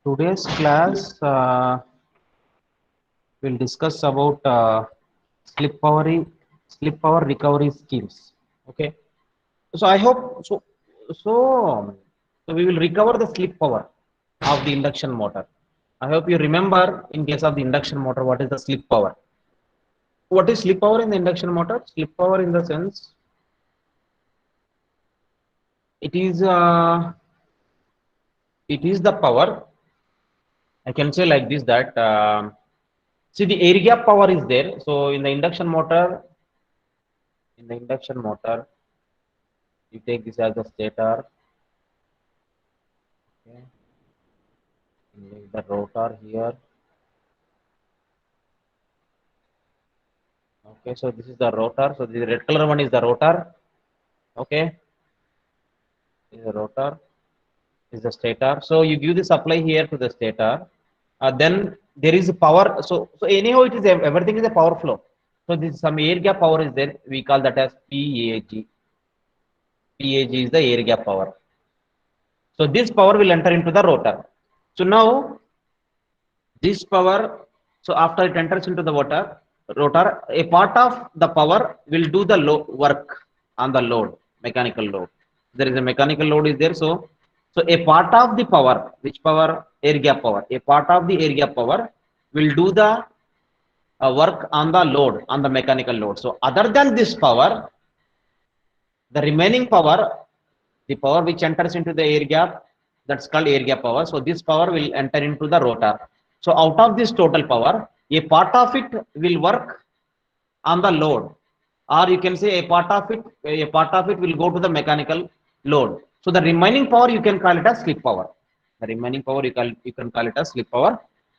Today's class will discuss about slip power recovery schemes. Okay, so I hope so. So we will recover the slip power of the induction motor. I hope you remember in case of the induction motor what is the slip power. What is slip power in the induction motor? Slip power in the sense it is uh, it is the power. I can say like this that see the air gap power is there. So in the induction motor, you take this as the stator, okay, and the rotor here. Okay, so this is the rotor. So the red color one is the rotor. Okay, this is the rotor. This is the stator. So you give the supply here to the stator. Then there is power. So anyhow, it is everything is a power flow. So this some air gap power is there. We call that as PAG. PAG is the air gap power. So this power will enter into the rotor. So now this power, so after it enters into the rotor, a part of the power will do the work on the load, mechanical load. There is a mechanical load is there. So a part of the power, which power? Air gap power. A part of the air gap power will do the work on the load, on the mechanical load. So other than this power, the remaining power, the power which enters into the air gap, that's called air gap power. So this power will enter into the rotor. So out of this total power, a part of it will work on the load, or you can say a part of it will go to the mechanical load. So the remaining power you can call it as slip power. The remaining power you can call it as slip power.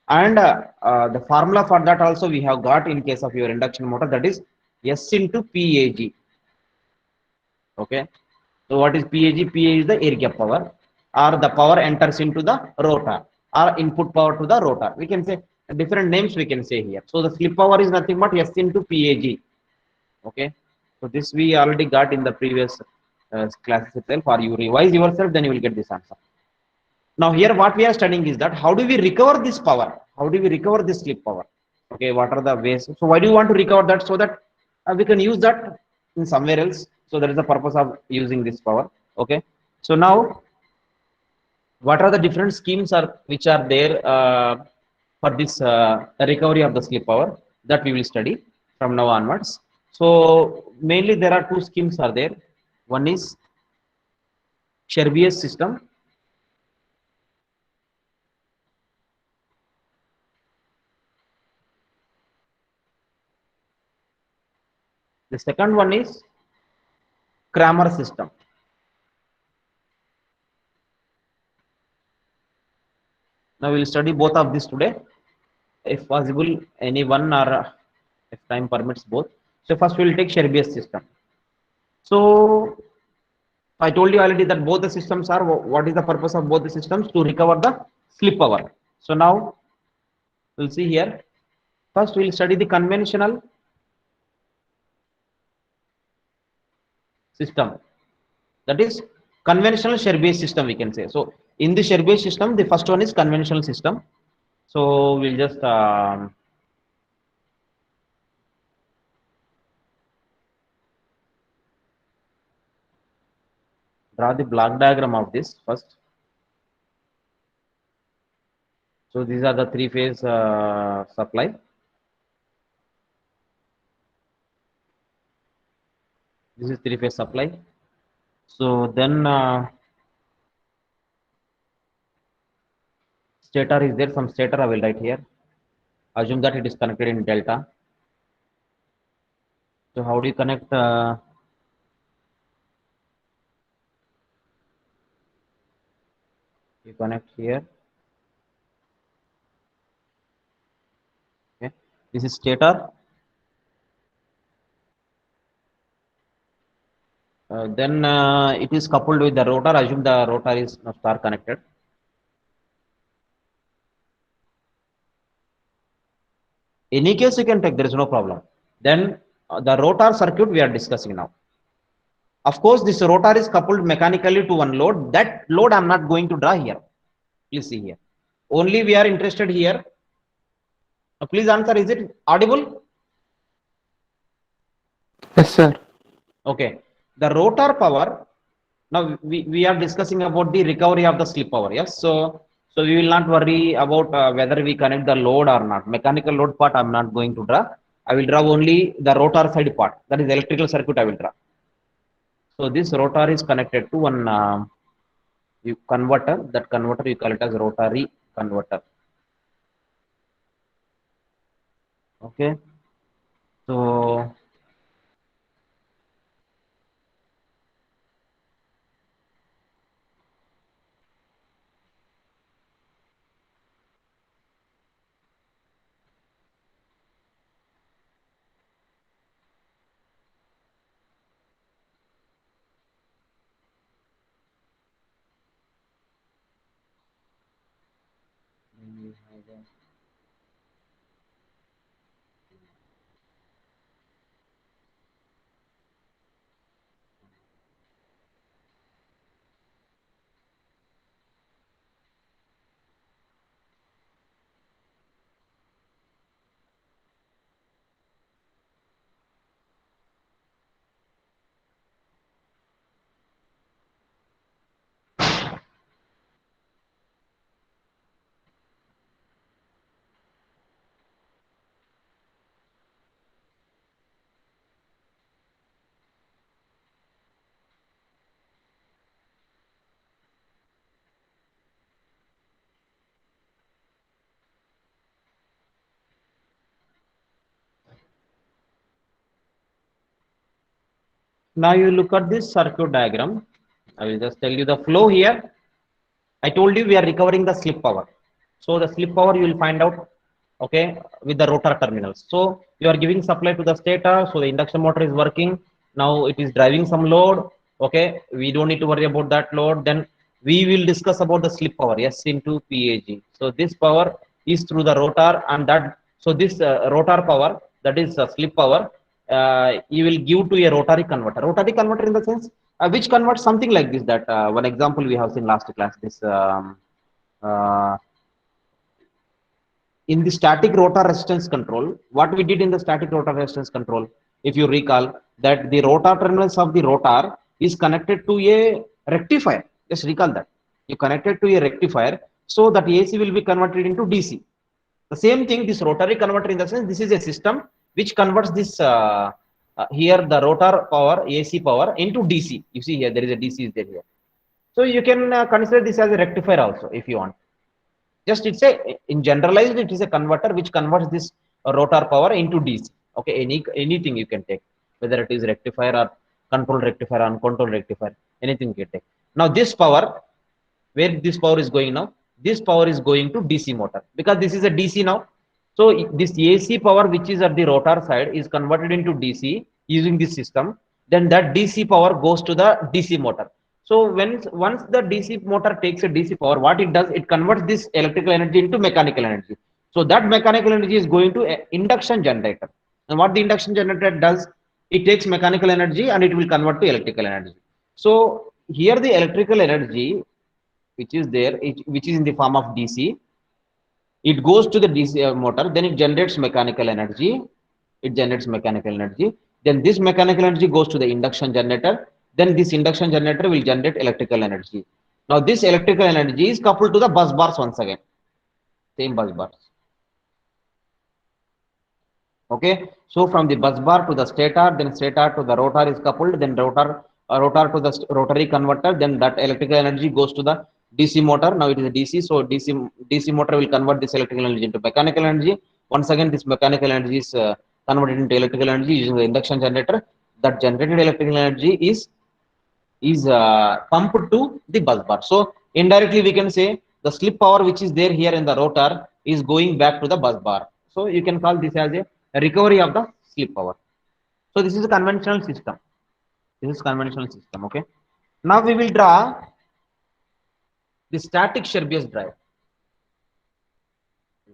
And the formula for that also we have got in case of your induction motor, that is S into PAG. Okay. So what is PAG? PAG is the air gap power, or the power enters into the rotor, or input power to the rotor. We can say different names we can say here. So the slip power is nothing but S into PAG. Okay. So this we already got in the previous classes itself, or you revise yourself, then you will get this answer. Now here what we are studying is that how do we recover this power? How do we recover this slip power? Okay, what are the ways? So why do you want to recover that? So that we can use that in somewhere else. So that is the purpose of using this power. Okay. So now what are the different schemes are which are there for this recovery of the slip power that we will study from now onwards. So mainly there are two schemes are there. One is Cherbius system. The second one is Kramer system. Now we will study both of these today, if possible, any one, or if time permits both. So first we will take Cherbius system. So I told you already that both the systems are, what is the purpose of both the systems? To recover the slip power. So now we'll see here. First we'll study the conventional system. That is conventional Cherbius system we can say. So in the Cherbius system, the first one is conventional system. So we'll just draw the block diagram of this first. So these are the three-phase supply. This is three-phase supply. So then stator is there. Some stator I will write here. Assume that it is connected in delta. So how do you connect? You connect here. Okay. This is stator. Then it is coupled with the rotor. Assume the rotor is star connected. Any case you can take, there is no problem. Then the rotor circuit we are discussing now. Of course, this rotor is coupled mechanically to one load. That load I am not going to draw here. Please see here. Only we are interested here. Please answer. Is it audible? Yes, sir. Okay. The rotor power. Now we are discussing about the recovery of the slip power. Yes. So we will not worry about whether we connect the load or not. Mechanical load part I'm not going to draw. I will draw only the rotor side part. That is electrical circuit I will draw. So this rotor is connected to one converter. That converter you call it as rotary converter. Okay. So now you look at this circuit diagram. I will just tell you the flow here. I told you we are recovering the slip power. So the slip power you will find out, okay, with the rotor terminals. So you are giving supply to the stator. So the induction motor is working. Now it is driving some load. Okay, we don't need to worry about that load. Then we will discuss about the slip power. S into PAG. So this power is through the rotor, and that so this rotor power, that is slip power, you will give to a rotary converter. Rotary converter in the sense which converts something like this. That one example we have seen last class. This uh, in the static rotor resistance control, what we did in the static rotor resistance control, if you recall, that the rotor terminals of the rotor is connected to a rectifier. Just recall that you connected to a rectifier, so that AC will be converted into DC. The same thing, this rotary converter, in the sense this is a system which converts this here the rotor power, AC power, into DC. You see here there is a DC is there here. So you can consider this as a rectifier also if you want. Just it's a in generalized it is a converter which converts this rotor power into DC. Okay, anything you can take, whether it is rectifier or control rectifier, uncontrolled rectifier, anything you can take. Now this power, where this power is going now, this power is going to DC motor, because this is a DC now. So this AC power which is at the rotor side is converted into DC using this system. Then that DC power goes to the DC motor. So when once the DC motor takes a DC power, what it does, it converts this electrical energy into mechanical energy. So that mechanical energy is going to a induction generator. And what the induction generator does, it takes mechanical energy and it will convert to electrical energy. So here the electrical energy which is there, which is in the form of DC, it goes to the DC motor, then it generates mechanical energy. It generates mechanical energy. Then this mechanical energy goes to the induction generator. Then this induction generator will generate electrical energy. Now this electrical energy is coupled to the bus bars once again. Same bus bars. Okay. So from the bus bar to the stator, then stator to the rotor is coupled, then rotor to the rotary converter, then that electrical energy goes to the DC motor. Now it is a DC, so DC motor will convert this electrical energy into mechanical energy. Once again, this mechanical energy is converted into electrical energy using the induction generator. That generated electrical energy is pumped to the bus bar. So indirectly we can say the slip power which is there here in the rotor is going back to the bus bar. So you can call this as a recovery of the slip power. So this is a conventional system. This is conventional system. Okay. Now we will draw the static Scherbius drive.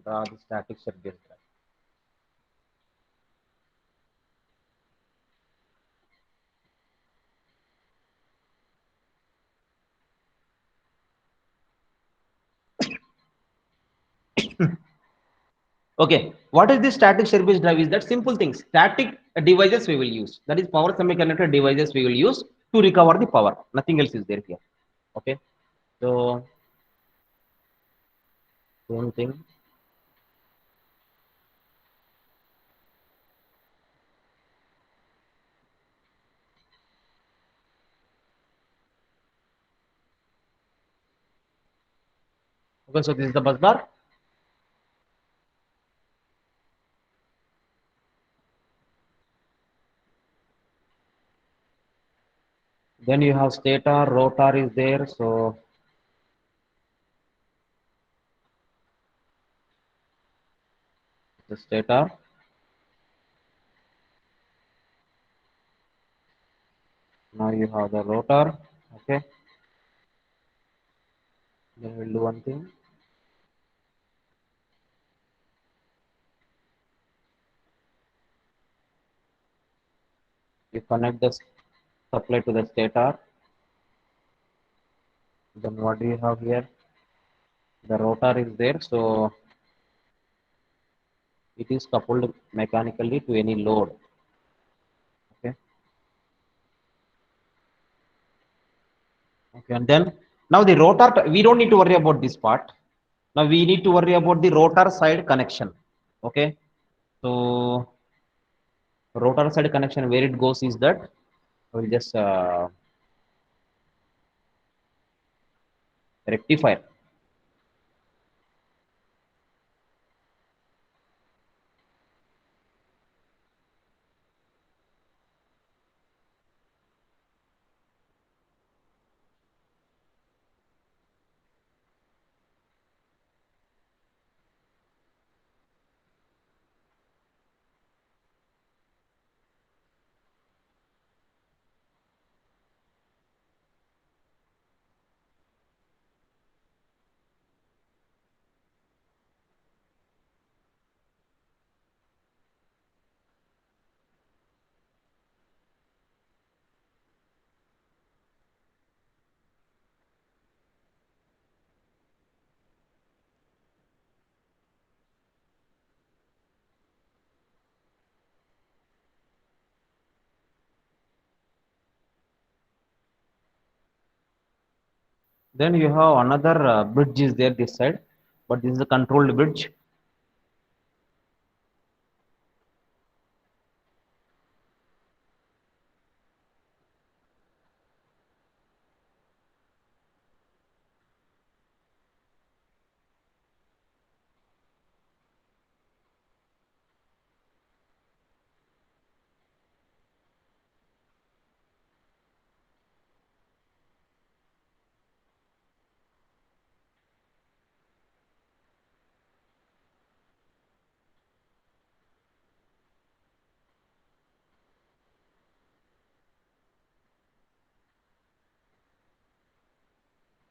Draw the static Scherbius drive. Okay, what is the static share-based drive? Is that simple thing? Static devices we will use. That is power semiconductor devices we will use to recover the power. Nothing else is there here. Okay, so same thing. Okay, so this is the bus bar. Then you have stator, rotor is there. So the stator. Now you have the rotor. Okay, then we'll do one thing. You connect the supply to the stator. Then what do you have here? The rotor is there. So it is coupled mechanically to any load. Okay. Okay, and then now the rotor, we don't need to worry about this part. Now we need to worry about the rotor side connection. Okay, so rotor side connection, where it goes is that I will just rectifier. Then you have another bridge is there this side, but this is a controlled bridge.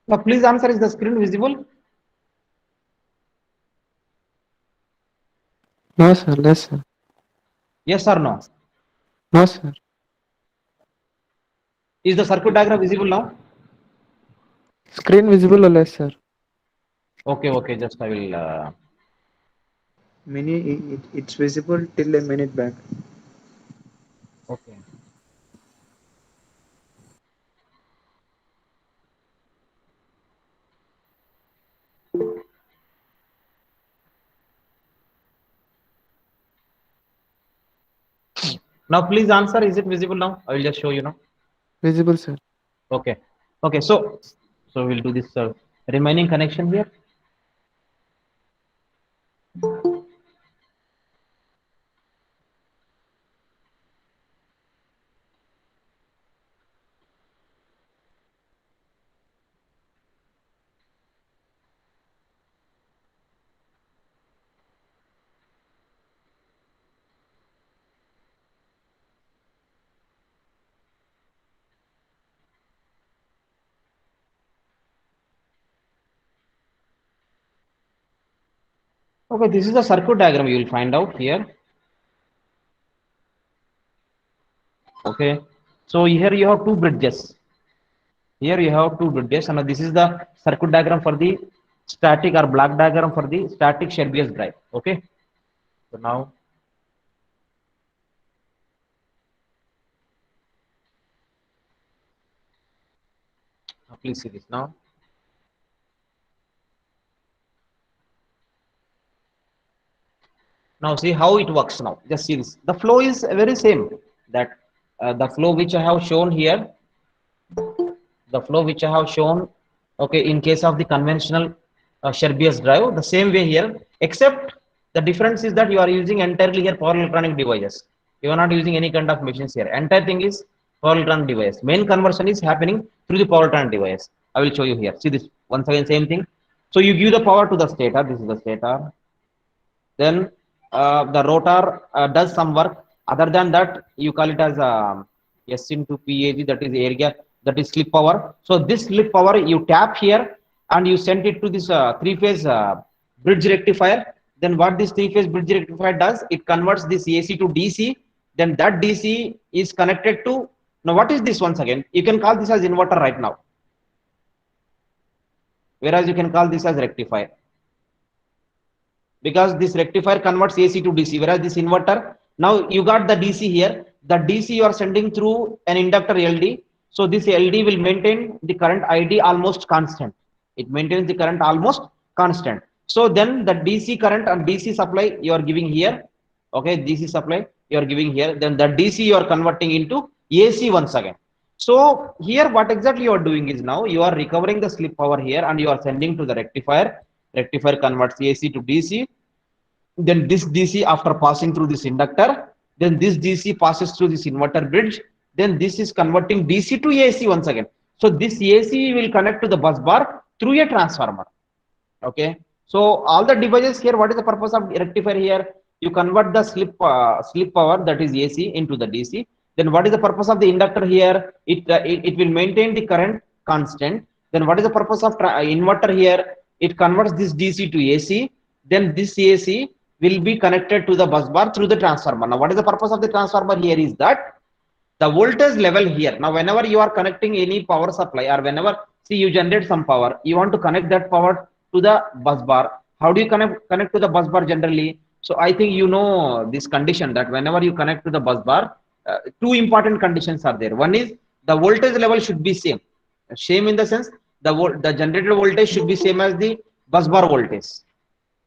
Now please answer: is the screen visible? No, sir. Less, sir. Yes or no? No, sir. Is the circuit diagram visible now? Screen visible or less, sir? Okay, okay. Just I will. It's visible till a minute back. Okay. Now please answer: is it visible now? I will just show you now. Visible, sir. Okay. Okay. So we'll do this remaining connection here. Okay, this is the circuit diagram you will find out here. Okay, so here you have two bridges. Here you have two bridges, and this is the circuit diagram for the static or block diagram for the static Shelby's drive. Okay, So now please see this now. Now see how it works now. Just see this. The flow is very same. That the flow which I have shown here, the flow which I have shown, okay, in case of the conventional Scherbius drive, the same way here, except the difference is that you are using entirely here power electronic devices. You are not using any kind of machines here. Entire thing is power electronic device. Main conversion is happening through the power electronic device. I will show you here. See this once again, same thing. So you give the power to the stator. This is the stator. Then the rotor does some work. Other than that, you call it as S into PAG, that is area, that is slip power. So this slip power you tap here and you send it to this three-phase bridge rectifier. Then what this three-phase bridge rectifier does, it converts this AC to DC. Then that DC is connected to, now what is this once again? You can call this as inverter right now. Whereas you can call this as rectifier. Because this rectifier converts AC to DC, whereas this inverter, now you got the DC here, the DC you are sending through an inductor LD, so this LD will maintain the current ID almost constant. It maintains the current almost constant. So then the DC current and DC supply you are giving here, okay, DC supply you are giving here, then the DC you are converting into AC once again. So here what exactly you are doing is now you are recovering the slip power here and you are sending to the rectifier. Rectifier converts AC to DC. Then this DC after passing through this inductor, then this DC passes through this inverter bridge, then this is converting DC to AC once again. So this AC will connect to the bus bar through a transformer. Okay. So all the devices here, what is the purpose of rectifier here? You convert the slip power, that is AC, into the DC. Then what is the purpose of the inductor here? It will maintain the current constant. Then what is the purpose of inverter here? It converts this DC to AC. Then this AC will be connected to the bus bar through the transformer. Now what is the purpose of the transformer here is that the voltage level here. Now whenever you are connecting any power supply or whenever, see, you generate some power, you want to connect that power to the bus bar. How do you connect to the bus bar generally? So I think you know this condition that whenever you connect to the bus bar, two important conditions are there. One is the voltage level should be same. Same in the sense the generated voltage should be same as the bus bar voltage.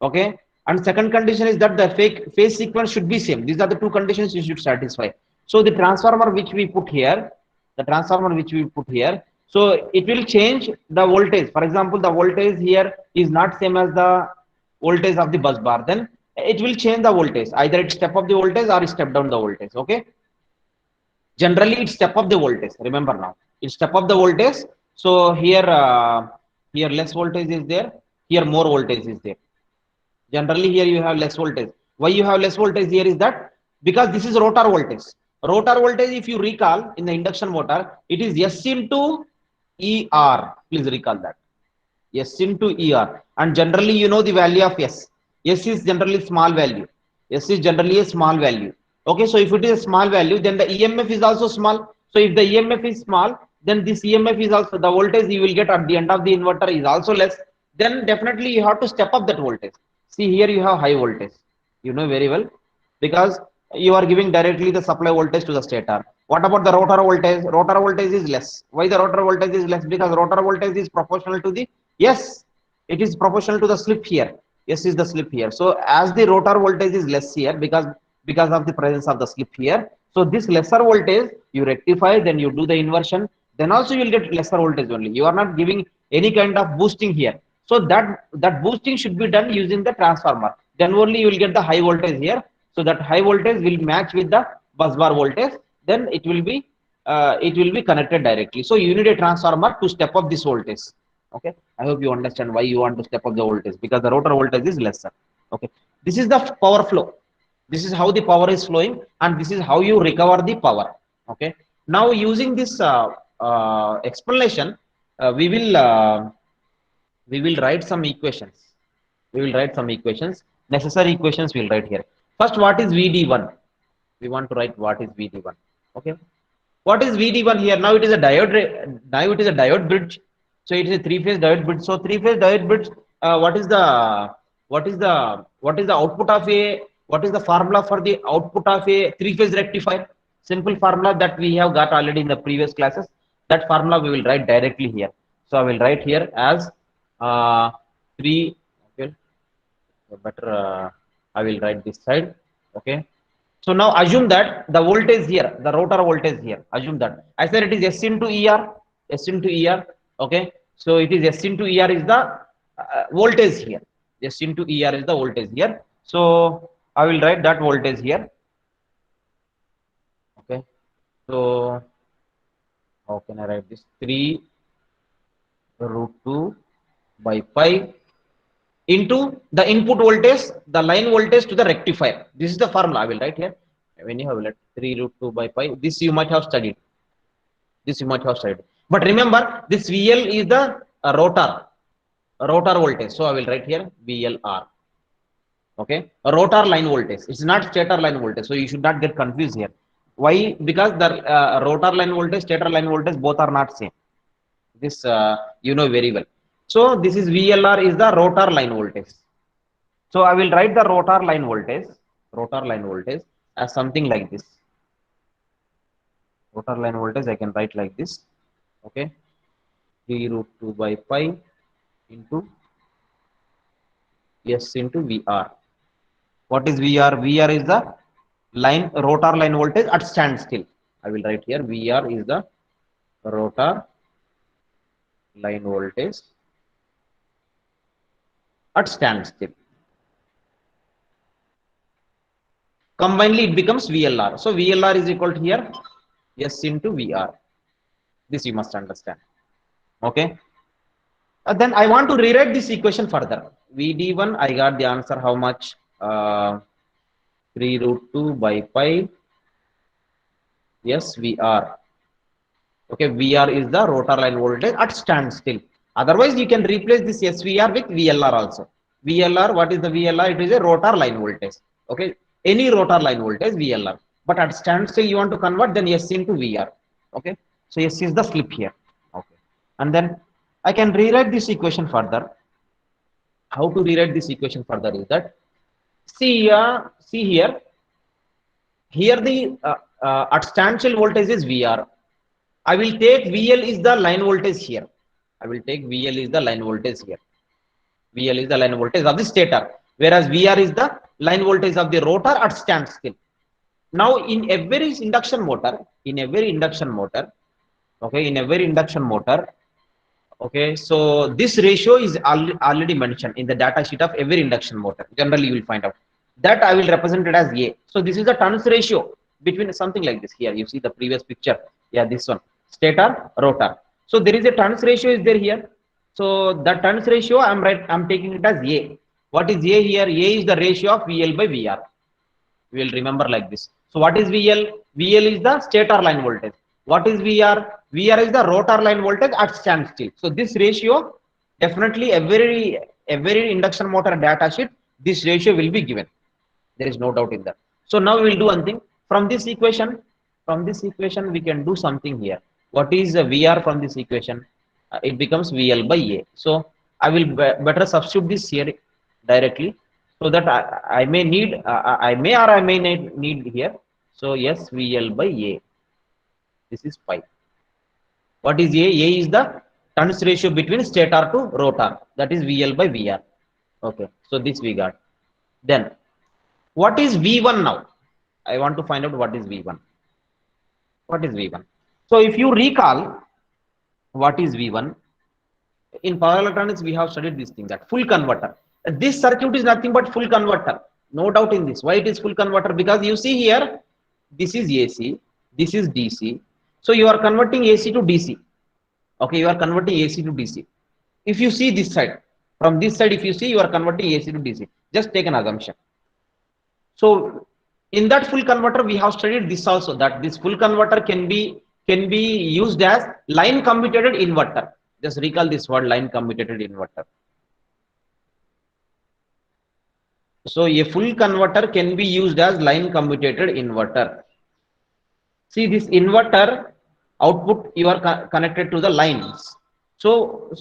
Okay. And second condition is that the phase sequence should be same. These are the two conditions you should satisfy. So the transformer which we put here, so it will change the voltage. For example, the voltage here is not same as the voltage of the bus bar. Then it will change the voltage. Either it step up the voltage or it step down the voltage. Okay. Generally, it step up the voltage. Remember now, it step up the voltage. So here, here less voltage is there. Here more voltage is there. Generally, here you have less voltage. Why you have less voltage here is that because this is rotor voltage. Rotor voltage, if you recall in the induction motor, it is S into ER. Please recall that. S into ER. And generally, you know the value of S. S is generally small value. S is generally a small value. Okay, so if it is a small value, then the EMF is also small. So if the EMF is small, then this EMF is also, the voltage you will get at the end of the inverter is also less. Then definitely you have to step up that voltage. See, here you have high voltage. You know very well, because you are giving directly the supply voltage to the stator. What about the rotor voltage? Rotor voltage is less. Why the rotor voltage is less? Because rotor voltage is proportional to the, yes, it is proportional to the slip here. Yes, is the slip here. So as the rotor voltage is less here because of the presence of the slip here. So this lesser voltage you rectify, then you do the inversion, then also you will get lesser voltage only. You are not giving any kind of boosting here. So that boosting should be done using the transformer. Then only you will get the high voltage here. So that high voltage will match with the bus bar voltage. Then it will be connected directly. So you need a transformer to step up this voltage. Okay. I hope you understand why you want to step up the voltage, because the rotor voltage is lesser. Okay. This is the power flow. This is how the power is flowing, and this is how you recover the power. Okay. Now using this explanation, we will write some equations. Necessary equations we will write here. First, what is VD1? We want to write what is VD1. Okay. What is VD1 here? Now it is a diode. Now it is a diode bridge. So it is a three-phase diode bridge. So three-phase diode bridge. What is the output of a What is the formula for the output of a three-phase rectifier? Simple formula that we have got already in the previous classes. That formula we will write directly here. So I will write here as 3. Okay, better I will write this side. Okay. So now assume that the voltage here, the rotor voltage here, assume that I said it is S into ER, S into ER. Okay. So it is S into ER is the voltage here. S into ER is the voltage here. So I will write that voltage here. Okay. So how can I write this? 3 root 2 by pi into the input voltage, the line voltage to the rectifier. This is the formula I will write here. When you have let 3 root 2 by pi, this you might have studied. This you might have studied. But remember, this VL is the rotor voltage. So I will write here VLR. Okay, a rotor line voltage. It's not stator line voltage. So you should not get confused here. Why? Because the rotor line voltage, stator line voltage, both are not same. This you know very well. So this is VLR is the rotor line voltage. So I will write the rotor line voltage as something like this. Rotor line voltage I can write like this. Okay, 3 root 2 by pi into S into VR. What is VR? VR is the rotor line voltage at standstill. I will write here VR is the rotor line voltage at standstill. Combinedly it becomes VLR. So VLR is equal to here S into VR. This you must understand. Okay. Then I want to rewrite this equation further. VD1 I got the answer how much? 3 root 2 by pi S VR. Okay, VR is the rotor line voltage at standstill. Otherwise, you can replace this SVR with VLR also. VLR, what is the VLR? It is a rotor line voltage. Okay, any rotor line voltage VLR. But at standstill, you want to convert then S into VR. Okay, so S is the slip here. Okay, and then I can rewrite this equation further. How to rewrite this equation further is that see here. Here the at standstill voltage is VR. I will take VL is the line voltage here. I will take VL is the line voltage here. VL is the line voltage of the stator, whereas VR is the line voltage of the rotor at standstill. Now, in every induction motor, okay, so this ratio is already mentioned in the data sheet of every induction motor. Generally, you will find out that I will represent it as A. So this is the turns ratio between something like this. Here you see the previous picture. Yeah, this one, stator, rotor. So there is a turns ratio is there here. So the turns ratio I'm taking it as A. What is A here? A is the ratio of VL by VR. We will remember like this. So what is VL? VL is the stator line voltage. What is VR? VR is the rotor line voltage at standstill. So this ratio, definitely every induction motor data sheet, this ratio will be given. There is no doubt in that. So now we will do one thing. From this equation we can do something here. What is VR from this equation? It becomes VL by A. So I will better substitute this here directly, so that I may need I may need here. So yes, VL by A. This is pi. What is A? A is the turns ratio between stator to rotor. That is VL by VR. Okay. So this we got. Then what is V1 now? I want to find out what is V1. What is V1? So if you recall, what is V1? In power electronics, we have studied this thing, that full converter. This circuit is nothing but full converter. No doubt in this. Why it is full converter? Because you see here, this is AC, this is DC. So you are converting AC to DC. Okay, you are converting AC to DC. If you see this side, from this side, if you see, you are converting AC to DC. Just take an assumption. So in that full converter, we have studied this also, that this full converter can be used as line commutated inverter. Just recall this word, line commutated inverter. So a full converter can be used as line commutated inverter. See this inverter output, you are connected to the lines. So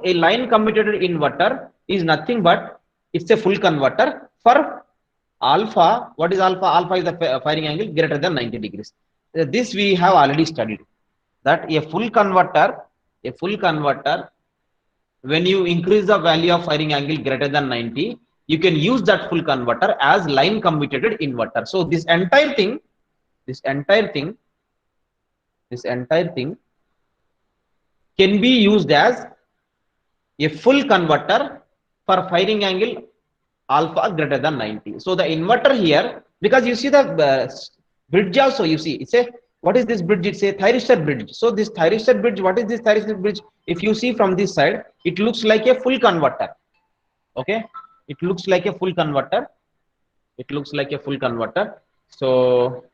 a line commutated inverter is nothing but it's a full converter for alpha, what is alpha? Alpha is the firing angle greater than 90 degrees. This we have already studied, that a full converter, when you increase the value of firing angle greater than 90, you can use that full converter as line commutated inverter. So this entire thing, this entire thing can be used as a full converter for firing angle alpha greater than 90. So the inverter here, because you see the bridge also, you see, it's a, what is this bridge? It's a thyristor bridge. So this thyristor bridge, what is this thyristor bridge? If you see from this side, it looks like a full converter. Okay, it looks like a full converter. It looks like a full converter. So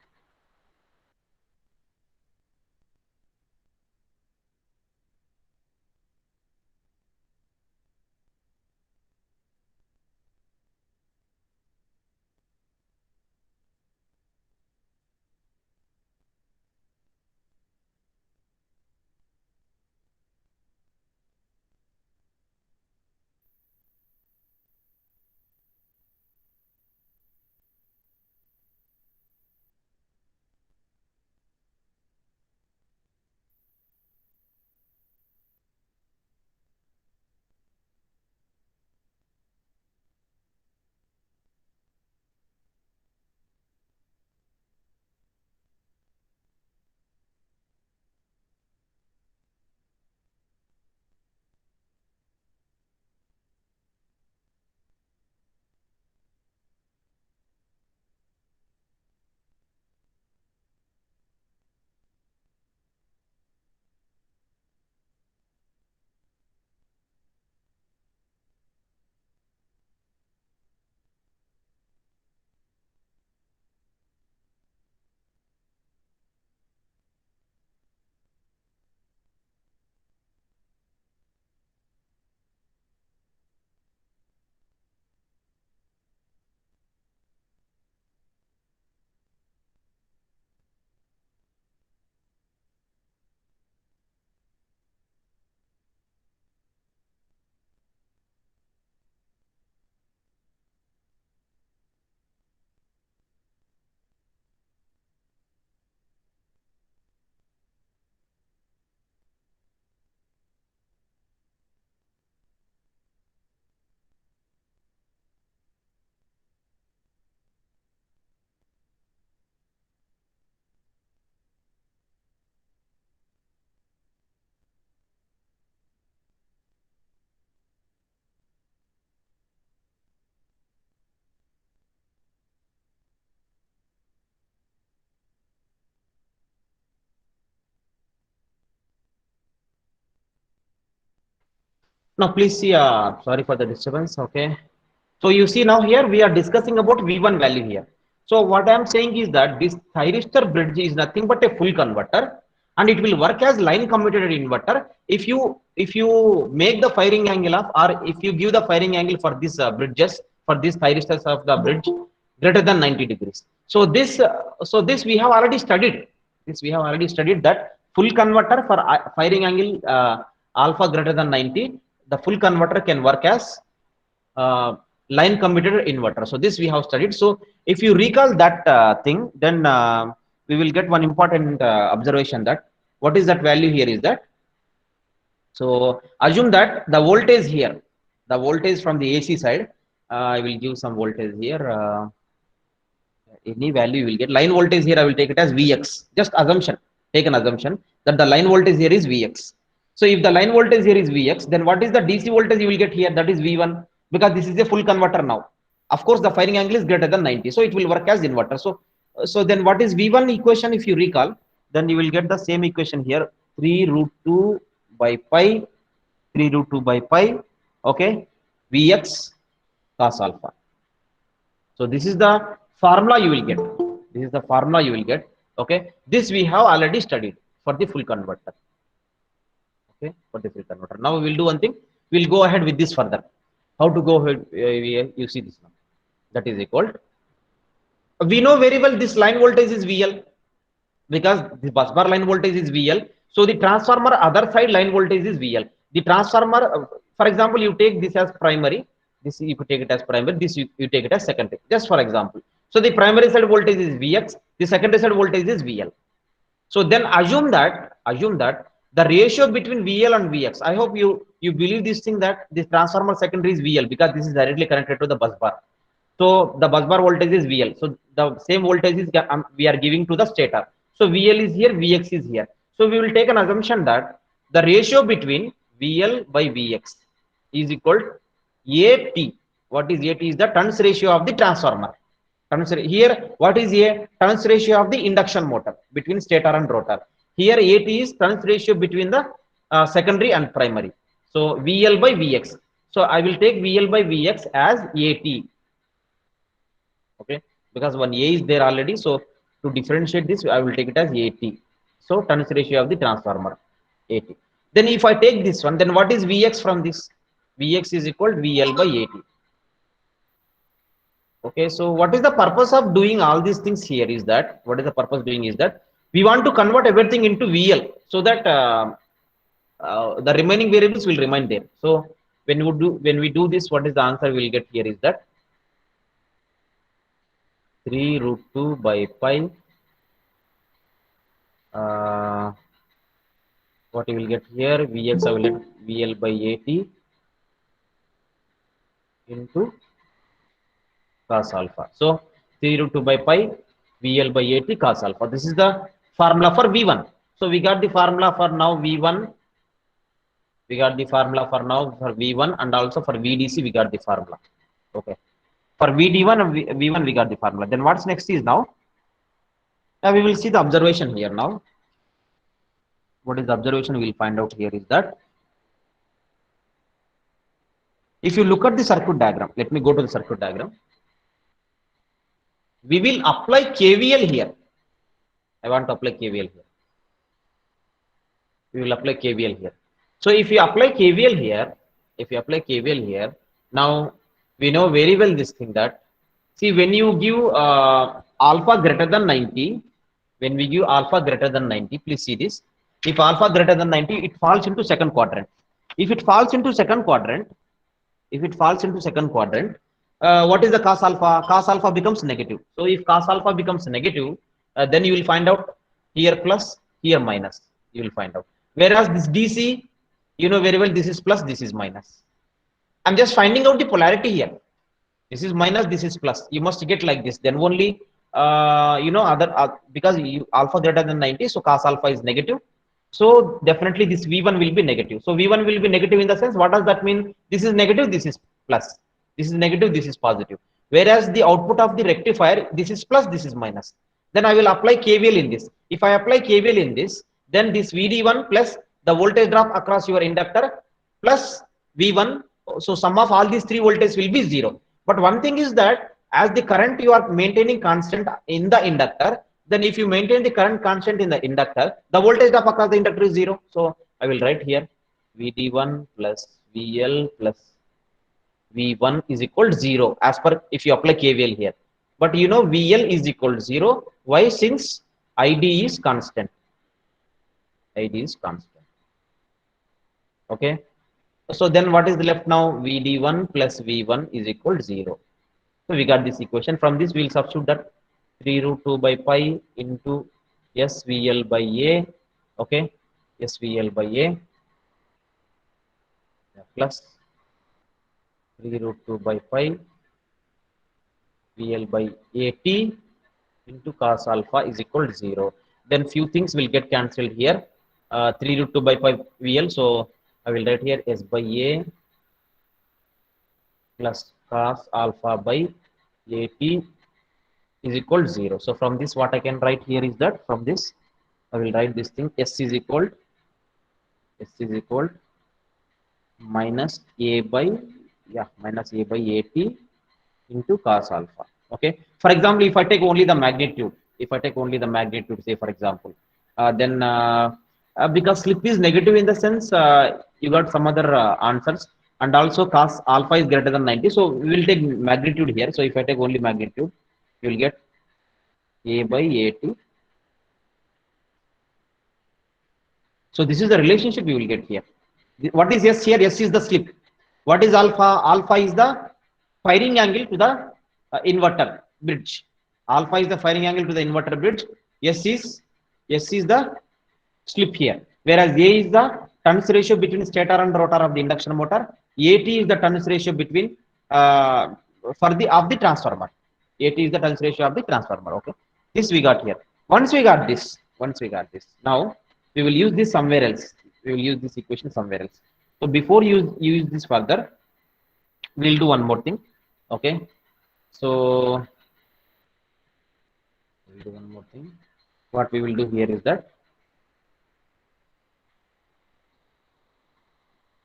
now please see, sorry for the disturbance. Okay. So you see now here we are discussing about V1 value here. So what I am saying is that this thyristor bridge is nothing but a full converter, and it will work as line commutated inverter if you make the firing angle of, or if you give the firing angle for this bridges, for these thyristors of the bridge greater than 90 degrees. So this we have already studied. This we have already studied, that full converter for firing angle alpha greater than 90, the full converter can work as line commutated inverter. So this we have studied. So if you recall that thing, then we will get one important observation, that what is that value here is that, so assume that the voltage here, the voltage from the AC side, I will give some voltage here, any value you will get. Line voltage here I will take it as Vx, just assumption, take an assumption that the line voltage here is Vx. So if the line voltage here is Vx, then what is the DC voltage you will get here? That is V1, because this is a full converter now. Of course, the firing angle is greater than 90, so it will work as inverter. So then what is V1 equation? If you recall, then you will get the same equation here: 3 root 2 by pi, 3 root 2 by pi, okay, Vx cos alpha. So this is the formula you will get. This is the formula you will get. Okay, this we have already studied for the full converter. Okay, for the full converter. Now we will do one thing. We'll go ahead with this further. How to go ahead? You see this now. That is equal. We know very well this line voltage is VL, because the bus bar line voltage is VL. So the transformer other side line voltage is VL. The transformer, for example, you take this as primary. This you could take it as primary, this you take it as secondary, just for example. So the primary side voltage is Vx, the secondary side voltage is VL. So then assume that the ratio between VL and Vx, I hope you believe this thing, that this transformer secondary is VL because this is directly connected to the bus bar. So the bus bar voltage is VL. So the same voltage is we are giving to the stator. So VL is here, Vx is here. So we will take an assumption that the ratio between VL by Vx is equal to AT. What is AT? Is the turns ratio of the transformer. Here, what is a turns ratio of the induction motor between stator and rotor? Here, AT is turns ratio between the secondary and primary. So VL by Vx. So I will take VL by Vx as AT. Okay, because one A is there already. So to differentiate this, I will take it as AT. So turns ratio of the transformer, AT. Then if I take this one, then what is Vx from this? Vx is equal to VL by AT. Okay, so what is the purpose of doing all these things here is that, what is the purpose doing is that we want to convert everything into VL so that the remaining variables will remain there. So when we do this, what is the answer we will get here is that 3 root 2 by pi, what you will get here, Vx I will get VL by AT into cos alpha. So 3 root 2 by pi VL by AT cos alpha. This is the formula for V1. So we got the formula for now V1. We got the formula for now for V1, and also for VDC we got the formula. Okay. For VD1 and V1 we got the formula. Then what's next is now we will see the observation here now. What is the observation we will find out here is that if you look at the circuit diagram, let me go to the circuit diagram. We will apply KVL here. I want to apply KVL here. We will apply KVL here. So if you apply KVL here, now we know very well this thing that, see, when you give alpha greater than 90, when we give alpha greater than 90, please see this. If alpha greater than 90, it falls into second quadrant. If it falls into second quadrant, what is the cos alpha? Cos alpha becomes negative. So if cos alpha becomes negative, then you will find out here plus, here minus. You will find out. Whereas this DC, you know very well, this is plus, this is minus. I'm just finding out the polarity here. This is minus, this is plus. You must get like this. Then only, because alpha greater than 90, so cos alpha is negative. So definitely this V1 will be negative. So V1 will be negative in the sense, what does that mean? This is negative, this is plus. This is negative, this is positive. Whereas the output of the rectifier, this is plus, this is minus. Then I will apply KVL in this. If I apply KVL in this, then this VD1 plus the voltage drop across your inductor plus V1. So sum of all these three voltages will be 0. But one thing is that as the current you are maintaining constant in the inductor, then if you maintain the current constant in the inductor, the voltage drop across the inductor is 0. So I will write here VD1 plus VL plus V1 is equal to 0 as per if you apply KVL here. But you know VL is equal to 0. Why? Since ID is constant. ID is constant. Okay. So then what is left now? VD1 plus V1 is equal to 0. So we got this equation. From this we will substitute that 3 root 2 by pi into SVL by A. Okay. SVL by A plus 3 root 2 by pi VL by AT into cos alpha is equal to 0. Then few things will get cancelled here. 3 root 2 by pi VL. So I will write here S by A plus cos alpha by AT is equal to 0. So from this, what I can write here is that from this, I will write this thing S is equal minus A by AT into cos alpha. Okay. For example, if I take only the magnitude, say for example, then because slip is negative in the sense you got some other answers, and also cos alpha is greater than 90. So we will take magnitude here. So if I take only magnitude, you will get A by AT. So this is the relationship we will get here. What is S here? S is the slip. What is alpha? Alpha is the firing angle to the inverter bridge. Alpha is the firing angle to the inverter bridge. S is the slip here. Whereas A is the turns ratio between stator and rotor of the induction motor. AT is the turns ratio between for the of the transformer. AT is the turns ratio of the transformer. Okay, this we got here. Once we got this, now we will use this somewhere else. We will use this equation somewhere else. So before you use this further, we'll do one more thing. Okay, so we'll do one more thing. What we will do here is that,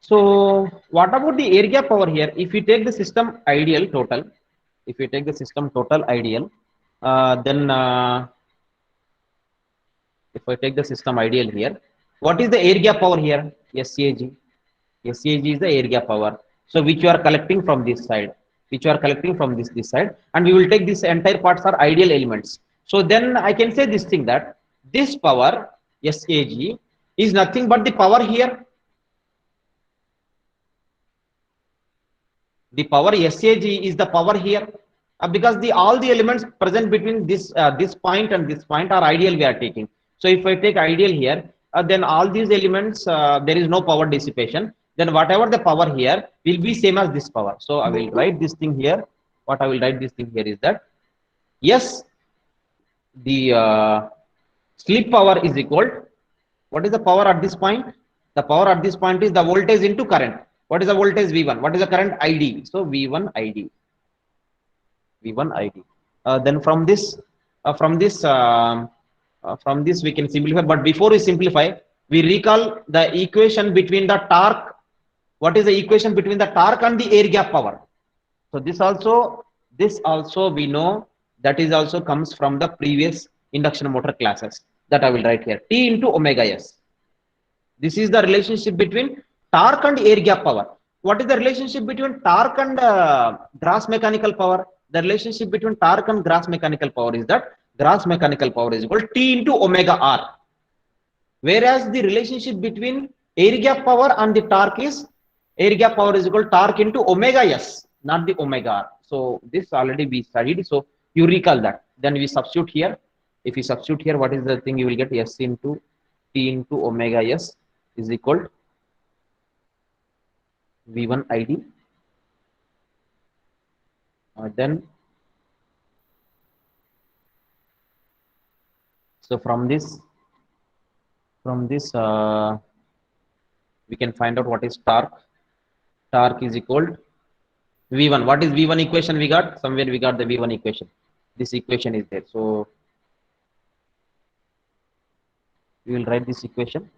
so what about the air gap power here? If we take the system ideal total, if we take the system total ideal, then if I take the system ideal here, what is the air gap power here? SAG. SAG is the air gap power. So which you are collecting from this side, which you are collecting from this side, and we will take this entire parts are ideal elements. So then I can say this thing that this power SAG is nothing but the power here. The power SAG is the power here, because the all the elements present between this point and this point are ideal we are taking. So if I take ideal here, then all these elements there is no power dissipation. Then whatever the power here will be same as this power. So I will write this thing here. What I will write this thing here is that yes, the slip power is equal. What is the power at this point? The power at this point is the voltage into current. What is the voltage V1? What is the current ID? So V1 ID. V1 ID. Then from this we can simplify. But before we simplify, we recall the equation between the torque. What is the equation between the torque and the air gap power? So this also we know that is also comes from the previous induction motor classes that I will write here. T into omega S. This is the relationship between torque and air gap power. What is the relationship between torque and gross mechanical power? The relationship between torque and gross mechanical power is that gross mechanical power is equal to T into omega R. Whereas the relationship between air gap power and the torque is air gap power is equal to torque into omega S, not the omega R. So this already we studied. So you recall that. Then we substitute here. If you substitute here, what is the thing you will get? S into T into omega S is equal to V1 ID. Then so from this we can find out what is torque. Torque is equal to V1. What is V1 equation we got? Somewhere we got the V1 equation. This equation is there. So we will write this equation.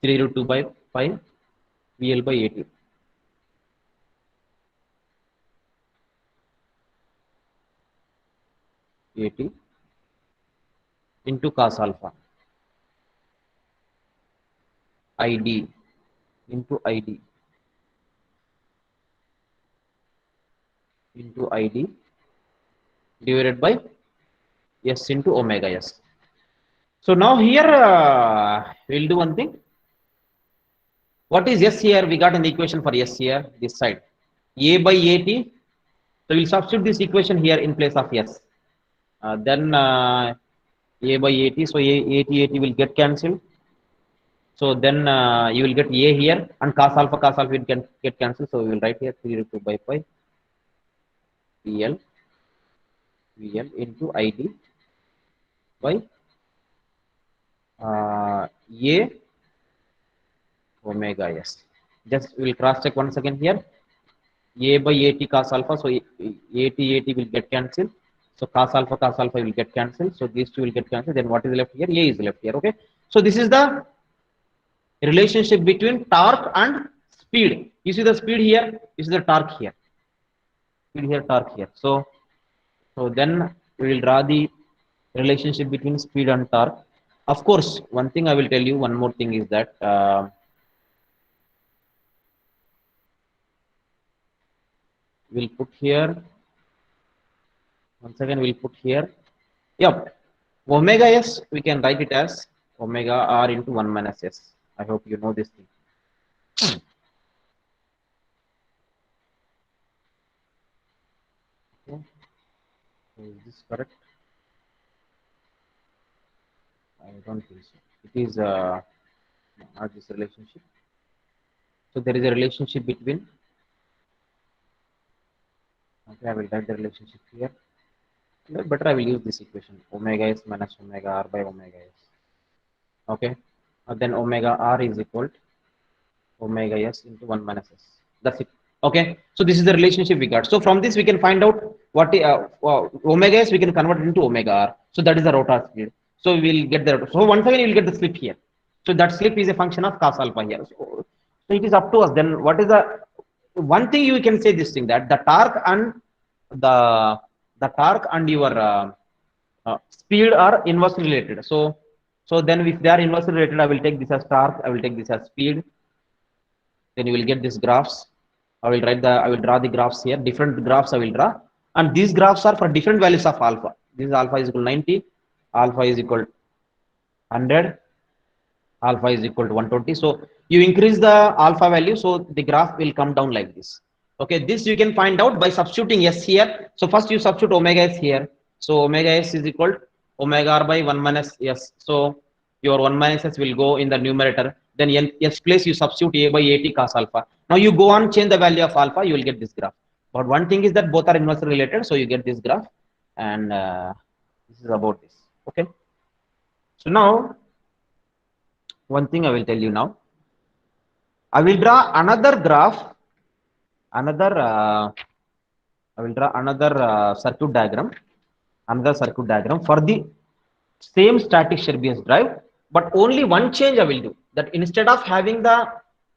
Three root 2 by 5 VL by 80. Into cos alpha ID into ID into ID divided by S into omega S. So now here we'll do one thing. What is S here? We got an equation for S here, this side. A by AT. So we'll substitute this equation here in place of S. Then A by AT. So AT will get cancelled. So then you will get A here, and cos alpha will get cancelled. So we will write here 3 root 2 by 5 VL into ID by A omega S. Just we will cross check once again here. A by AT cos alpha. So AT will get cancelled. So cos alpha will get cancelled. So these two will get cancelled. Then what is left here? A is left here. Okay. So this is the relationship between torque and speed. You see the speed here. You see the torque here. Speed here, torque here. So then we will draw the relationship between speed and torque. Of course, one thing I will tell you. One more thing is that we'll put here. Once again, we'll put here. Yep. Omega S, we can write it as omega R into 1 minus S. I hope you know this thing. Okay. So is this correct? I don't think so. It is not this relationship. So there is a relationship between. Okay, I will write the relationship here. Better I will use this equation, omega s minus omega r by omega s. Okay, then omega r is equal to omega s into 1 minus s. That's it. Okay, so this is the relationship we got. So from this we can find out what omega s we can convert it into omega r. So that is the rotor speed. So we will get the so once again you will get the slip here. So that slip is a function of cos alpha here. So it is up to us. Then what is the one thing you can say this thing, that the torque and the torque and your speed are inversely related. So then if they are inversely related, I will take this as torque, I will take this as speed. Then you will get these graphs. I will draw the graphs here. Different graphs I will draw, and these graphs are for different values of alpha. This is alpha is equal to 90, alpha is equal to 100, alpha is equal to 120. So you increase the alpha value, so the graph will come down like this. Okay, this you can find out by substituting s here. So first you substitute omega s here. So omega s is equal to omega r by 1 minus s. So your 1 minus s will go in the numerator. Then s place you substitute a by 80 cos alpha. Now you go on change the value of alpha, you will get this graph. But one thing is that both are inversely related, so you get this graph, and this is about this. Okay. So now one thing I will tell you now. I will draw another graph, another. I will draw another circuit diagram, for the same static Scherbius drive, but only one change I will do. That instead of having the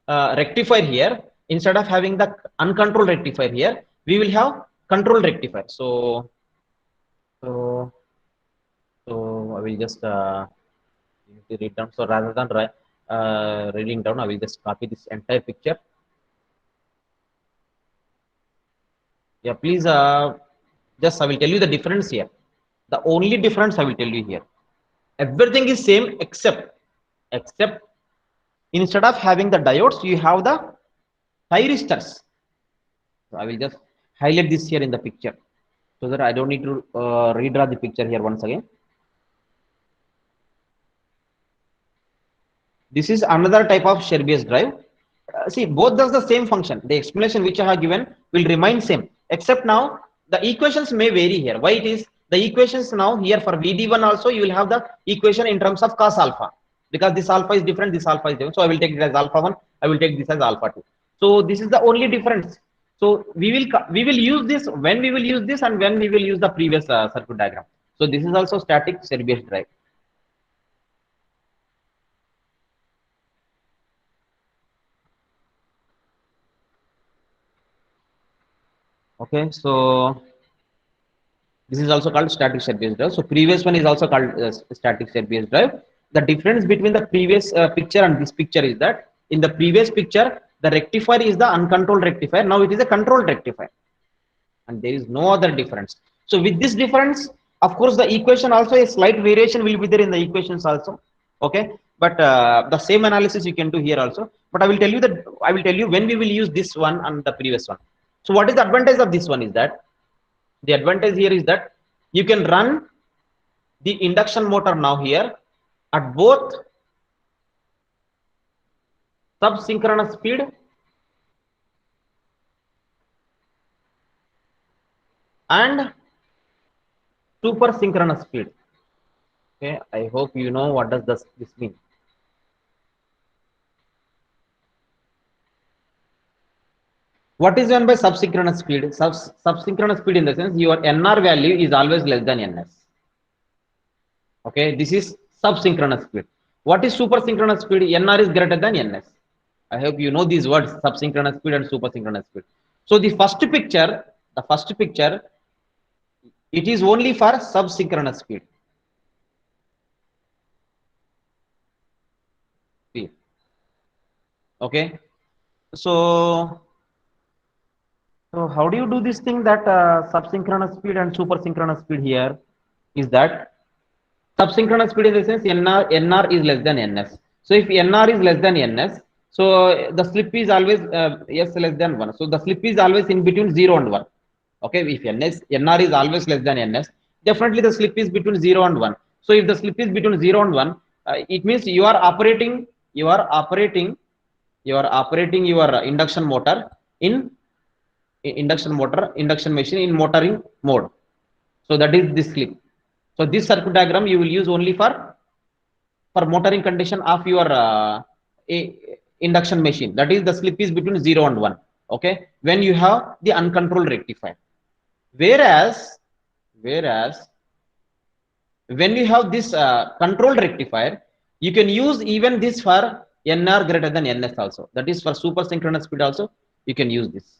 rectifier here, instead of having the uncontrolled rectifier here, we will have controlled rectifier. So I will just read down. So rather than reading down, I will just copy this entire picture. Yeah, please, just I will tell you the difference here. The only difference I will tell you here. Everything is same except instead of having the diodes, you have the thyristors. So I will just highlight this here in the picture so that I don't need to redraw the picture here once again. This is another type of Scherbius drive. See, both does the same function. The explanation which I have given will remain same, except now the equations may vary here. Why it is? The equations now here for VD1 also you will have the equation in terms of cos alpha, because this alpha is different, this alpha is different. So I will take it as alpha 1, I will take this as alpha 2. So this is the only difference. So we will use this when we will use this and when we will use the previous circuit diagram. So this is also static Scherbius drive. Okay, so this is also called static Scherbius drive. So previous one is also called static Scherbius drive. The difference between the previous picture and this picture is that in the previous picture, the rectifier is the uncontrolled rectifier. Now it is a controlled rectifier, and there is no other difference. So with this difference, of course, the equation also a slight variation will be there in the equations also. Okay, but the same analysis you can do here also. But I will tell you when we will use this one and the previous one. So what is the advantage of this one is that the advantage here is that you can run the induction motor now here at both sub-synchronous speed and super synchronous speed. Okay, I hope you know what does this mean. What is meant by subsynchronous speed? Subsynchronous speed in the sense your NR value is always less than NS. Okay, this is subsynchronous speed. What is supersynchronous speed? NR is greater than NS. I hope you know these words, subsynchronous speed and supersynchronous speed. So the first picture, it is only for subsynchronous speed. Okay, so how do you do this thing that subsynchronous speed and supersynchronous speed here is that subsynchronous speed in the sense NR is less than NS. So if NR is less than NS, so the slip is always S less than 1. So the slip is always in between 0 and 1. Okay, if NR is always less than NS, definitely the slip is between 0 and 1. So if the slip is between 0 and 1, it means you are operating your induction motor in induction machine in motoring mode. So that is this slip. So this circuit diagram you will use only for motoring condition of your induction machine. That is the slip is between 0 and 1. Okay, when you have the uncontrolled rectifier. Whereas when you have this controlled rectifier, you can use even this for NR greater than NS also. That is for super synchronous speed also you can use this.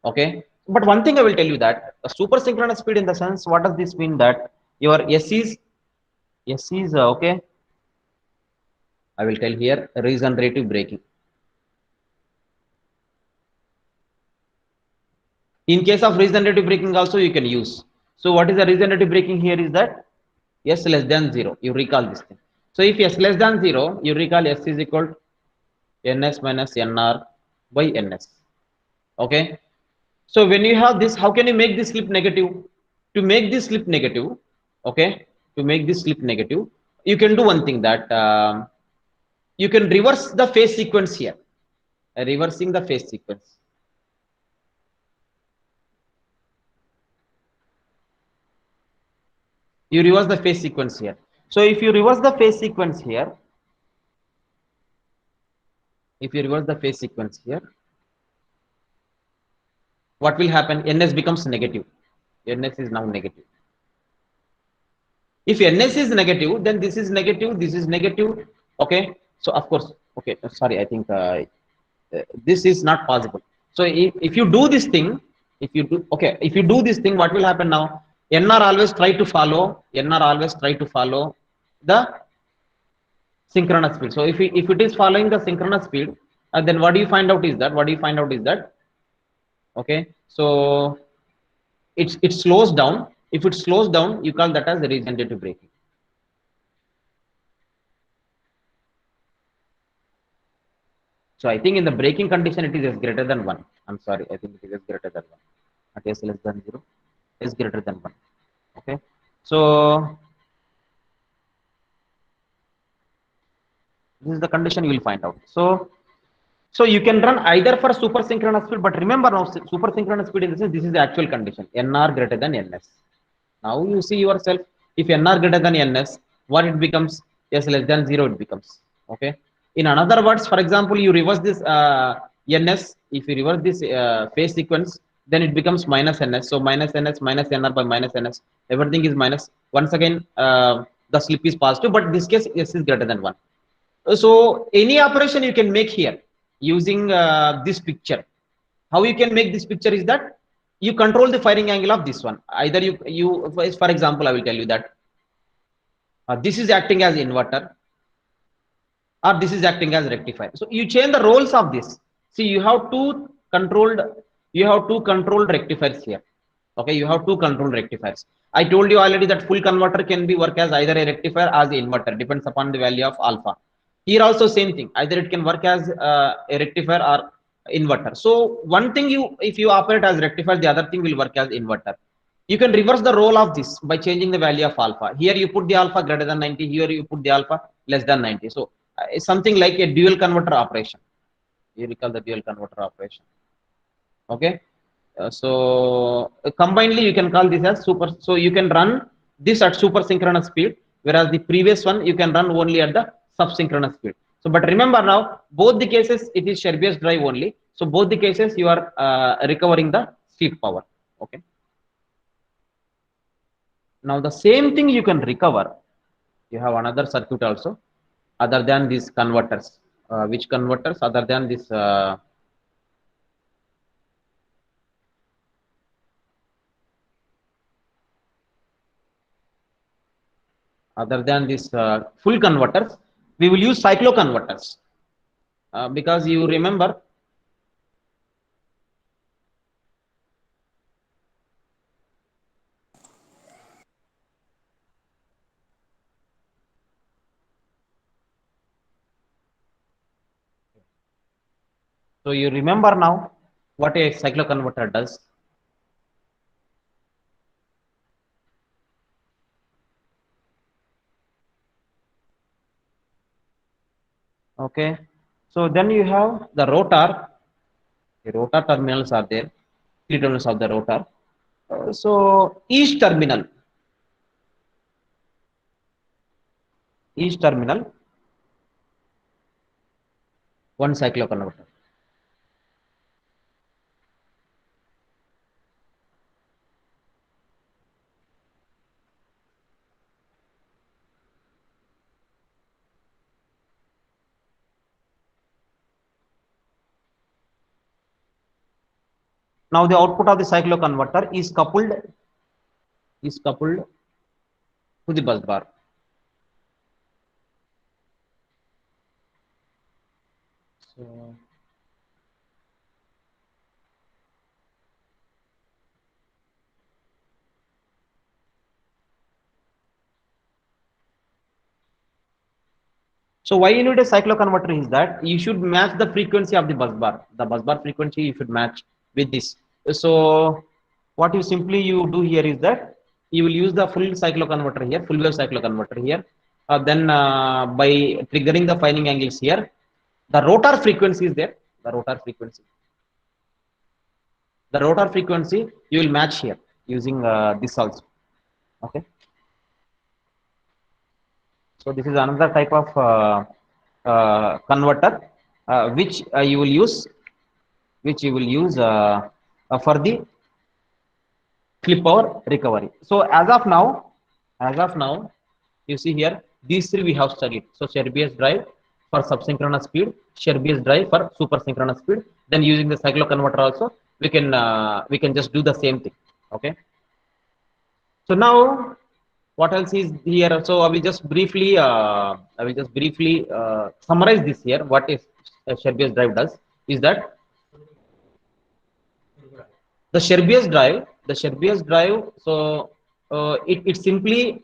Okay, but one thing I will tell you that a super synchronous speed, in the sense, what does this mean? That your S is okay, I will tell here, regenerative braking. In case of regenerative braking also you can use. So what is the regenerative braking here is that S less than 0, you recall this thing. So if S less than 0, you recall S is equal to NS minus NR by NS. Okay, so when you have this, how can you make this slip negative? To make this slip negative, okay, to make this slip negative, you can do one thing, that you can reverse the phase sequence here. Reversing the phase sequence, you reverse the phase sequence here. So if you reverse the phase sequence here, what will happen? NS becomes negative. NS is now negative. If NS is negative, then this is negative, this is negative. Okay, so of course, okay, sorry, I think this is not possible. So if you do this thing, if you do this thing, what will happen now? NR always try to follow the synchronous speed. So if it is following the synchronous speed, then what do you find out is that okay, so it slows down. If it slows down, you call that as the regenerative braking. So I think in the braking condition it is S greater than 1. I'm sorry, I think it is S greater than 1. At S less than 0, S greater than 1. Okay, so this is the condition you will find out. So you can run either for super synchronous speed, but remember now, super synchronous speed in this, this is the actual condition, NR greater than NS. Now you see yourself, if NR greater than NS, what it becomes? S less than 0 it becomes. Okay, in another words, for example, you reverse this NS. If you reverse this phase sequence, then it becomes minus NS. So minus NS minus NR by minus NS, everything is minus. Once again, the slip is positive, but in this case S is greater than 1. So any operation you can make here using this picture. How you can make this picture is that you control the firing angle of this one. Either you for example, I will tell you that this is acting as inverter, or this is acting as rectifier. So you change the roles of this. See, controlled you have two controlled rectifiers here. Okay, you have two controlled rectifiers. I told you already that full converter can be work as either a rectifier or the inverter, depends upon the value of alpha. Here also same thing, either it can work as a rectifier or inverter. So one thing, if you operate as rectifier, the other thing will work as inverter. You can reverse the role of this by changing the value of alpha. Here you put the alpha greater than 90, here you put the alpha less than 90. So it's something like a dual converter operation. You recall the dual converter operation. Okay, combinedly you can call this as super. So you can run this at super synchronous speed, whereas the previous one you can run only at the subsynchronous speed. So but remember, now both the cases it is Chebyshev drive only. So both the cases you are recovering the seat power. Okay, now the same thing you can recover. You have another circuit also other than these converters. Which converters other than this? Other than this full converters, we will use cyclo converters, because you remember So you remember now what a cycloconverter does. Okay. So then you have the rotor. The rotor terminals are there. Three terminals of the rotor. So each terminal, one cycloconverter. Now the output of the cycloconverter is coupled to the bus bar. So So why you need a cycloconverter is that you should match the frequency of the bus bar. The bus bar frequency you should match with this. So what you do here is that you will use the full cycloconverter here, full wave cycloconverter here. Then by triggering the firing angles here, the rotor frequency is there. The rotor frequency. The rotor frequency you will match here using this also. Okay. So this is another type of converter which you will use for the flip power recovery. So as of now, you see here these three we have studied. So Scherbius drive for subsynchronous speed, Scherbius drive for super synchronous speed. Then using the cycloconverter also, we can just do the same thing. Okay. So now what else is here? So I will just briefly summarize this here. What is Scherbius drive does is that the Scherbius drive, so it simply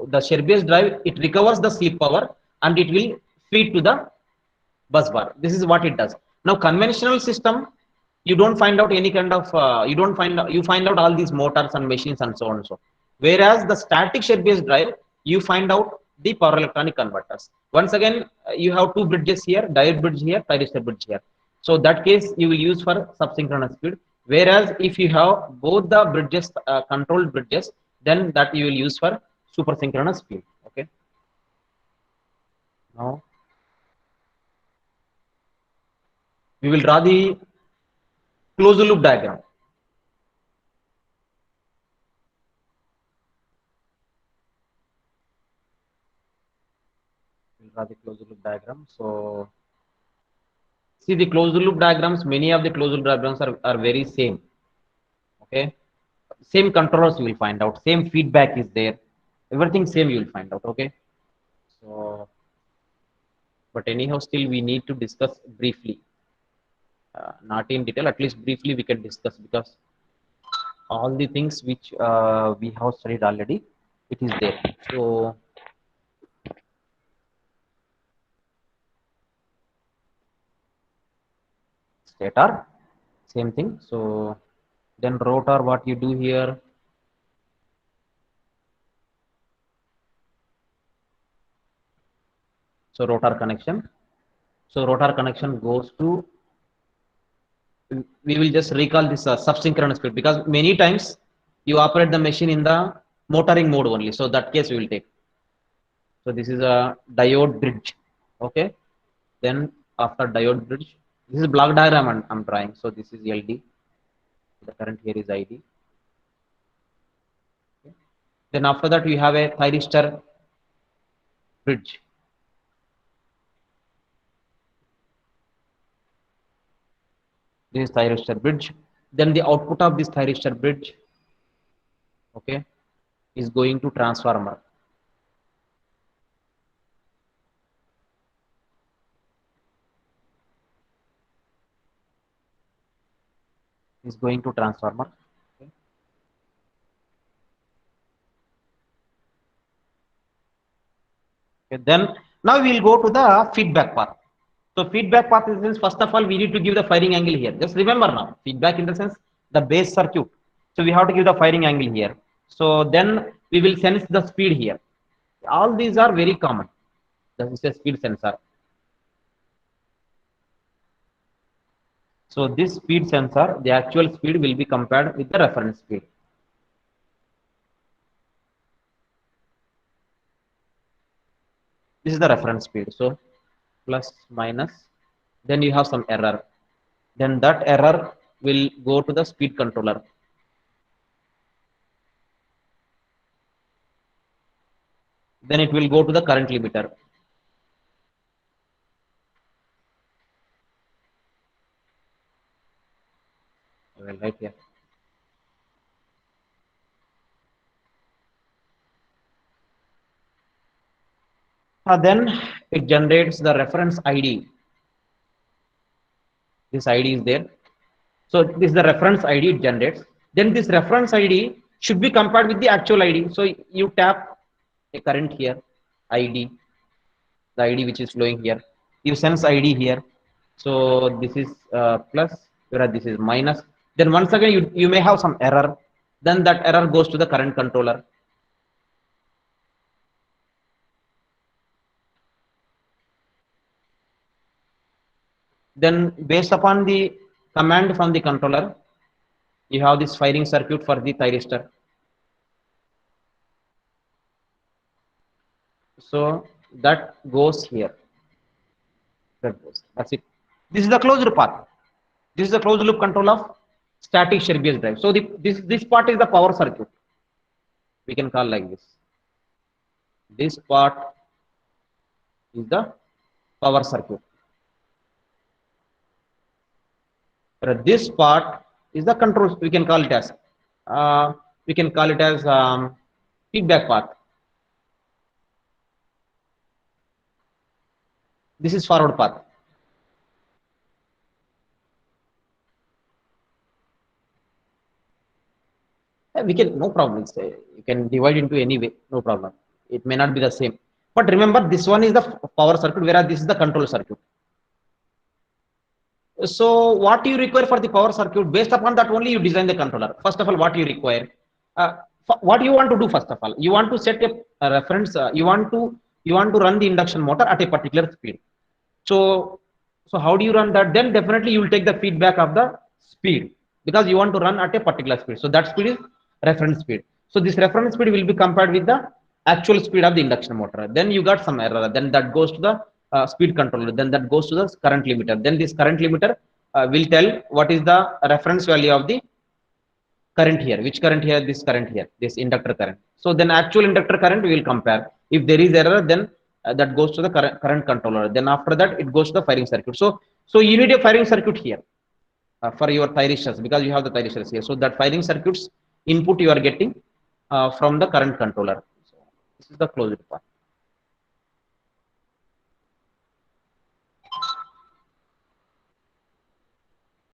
the Scherbius drive, it recovers the sleep power and it will feed to the bus bar. This is what it does. Now conventional system, you don't find out any kind of you find out all these motors and machines and so on and so. Whereas the static Scherbius drive, you find out the power electronic converters. Once again, you have two bridges here, diode bridge here, thyristor bridge here. So that case you will use for subsynchronous speed. Whereas if you have both the bridges, controlled bridges, then that you will use for super synchronous speed. Okay. Now we will draw the closed loop diagram. We'll draw the closed loop diagram. So see the closed loop diagrams, many of the closed loop diagrams are very same. Okay. Same controllers you will find out, same feedback is there, everything same you will find out. Okay. So but anyhow, still we need to discuss briefly, not in detail, at least briefly we can discuss, because all the things which we have studied already, it is there. So stator, same thing. So then rotor, what you do here, so rotor connection. So rotor connection goes to, we will just recall this subsynchronous speed, because many times you operate the machine in the motoring mode only. So that case we will take. So this is a diode bridge. Okay. Then after diode bridge, this is block diagram I'm drawing. So this is LD. The current here is ID. Okay. Then after that we have a thyristor bridge. This is thyristor bridge. Then the output of this thyristor bridge, okay, is going to transformer. Is going to transformer. Okay. Okay, then now we will go to the feedback part. So feedback path is means first of all we need to give the firing angle here. Just remember now, feedback in the sense the base circuit. So we have to give the firing angle here. So then we will sense the speed here. All these are very common. This is a speed sensor. So this speed sensor, the actual speed will be compared with the reference speed. This is the reference speed. So plus minus, then you have some error. Then that error will go to the speed controller. Then it will go to the current limiter. I will write here. Then it generates the reference ID. This ID is there. So this is the reference ID it generates. Then this reference ID should be compared with the actual ID. So you tap a current here, ID, the ID which is flowing here. You sense ID here. So this is plus, whereas this is minus. Then once again you may have some error. Then that error goes to the current controller. Then based upon the command from the controller, you have this firing circuit for the thyristor. So that goes here. That's it. This is the closed path. This is the closed loop control of static Scherbius drive. So this part is the power circuit. We can call like this. This part is the power circuit. This part is the control. We can call it as feedback path. This is forward path. We can, no problem. You can divide into any way, no problem. It may not be the same. But remember, this one is the power circuit, whereas this is the control circuit. So what you require for the power circuit, based upon that only you design the controller. First of all, what you require, what you want to do. First of all, you want to set a reference. You want to run the induction motor at a particular speed. So how do you run that? Then definitely you will take the feedback of the speed, because you want to run at a particular speed. So that speed is reference speed. So this reference speed will be compared with the actual speed of the induction motor. Then you got some error. Then that goes to the speed controller. Then that goes to the current limiter. Then this current limiter will tell what is the reference value of the current here. Which current here? This current here. This inductor current. So then actual inductor current we will compare. If there is error, then that goes to the current controller. Then after that it goes to the firing circuit. So you need a firing circuit here for your thyristors, because you have the thyristors here. So that firing circuits input you are getting from the current controller. So this is the closed path.